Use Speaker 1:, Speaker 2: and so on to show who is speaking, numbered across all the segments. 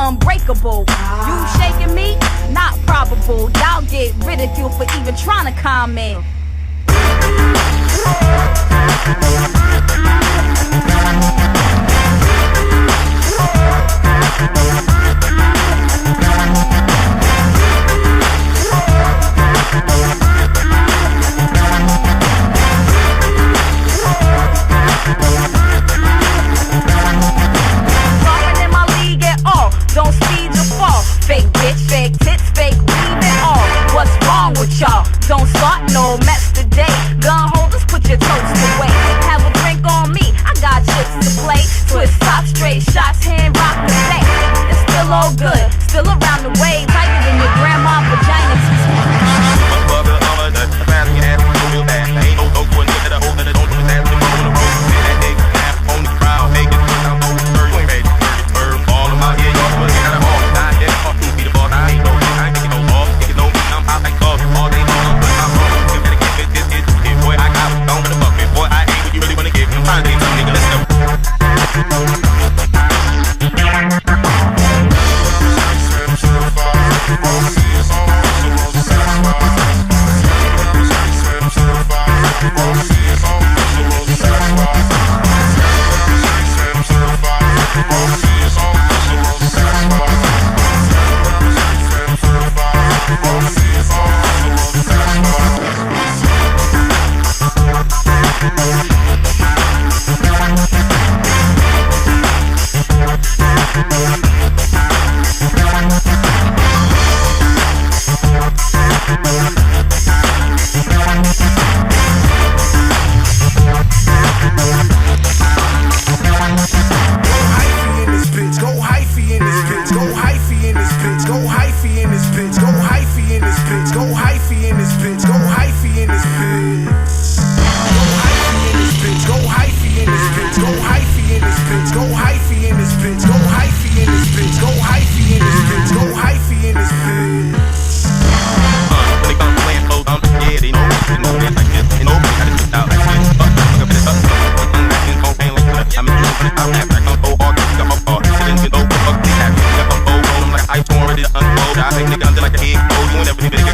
Speaker 1: unbreakable. You shaking me? Not probable. Y'all get ridiculed for even trying to comment. Don't speed your fall. Fake bitch, fake tits, fake weave and all. What's wrong with y'all? Don't start no mess today. Gun holders, put your toast away. Have a drink on me, I got chips to play. Twist top, straight shots, hand rock the day. It's still all good, still around the way. Tighter than your grandma vagina.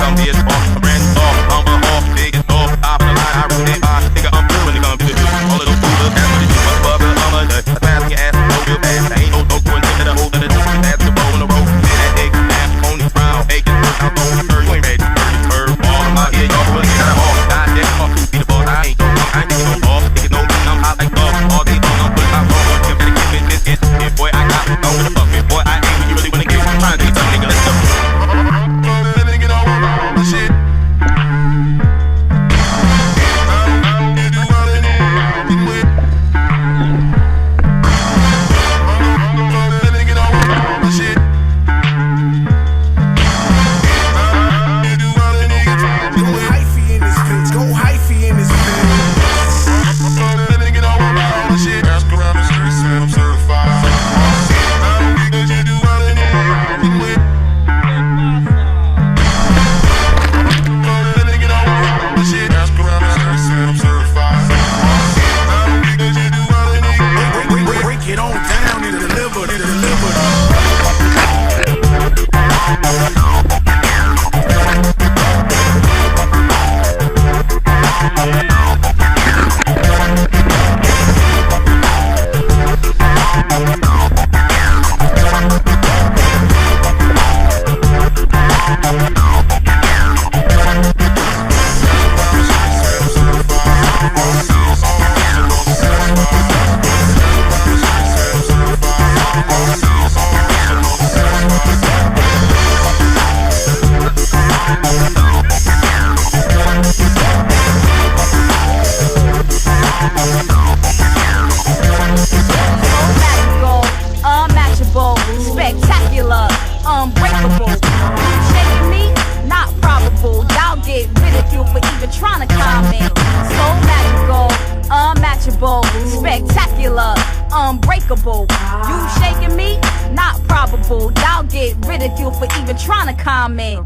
Speaker 2: come be a spark, a brand new star. I'm a hawk, big and tall, top of the line, I really buy. Nigga, I'm good when it comes to the business. All of those coolers, that's what it do. What's above it, I'm a nut. I pass your ass, no real fast. I ain't no dope going into the hole of the dope. That's the bow in the road. Say that egg, snap, pony, frown, bacon, first, I'm on the third. You ain't ready, third, all of my here, y'all really got a hawk. God damn, I'm too be the boss. I ain't joking, I ain't taking no off. Niggas know me, I'm hot like dog. All day long, I'm putting my phone on. You better give me this, yeah, boy, I got it. Don't give a fuck, man, boy, I ain't when you really wanna get. I'm trying to get some nigga, let's go. Shit.
Speaker 1: Spectacular, unbreakable. You shaking me? Not probable. Y'all get ridiculed for even trying to comment.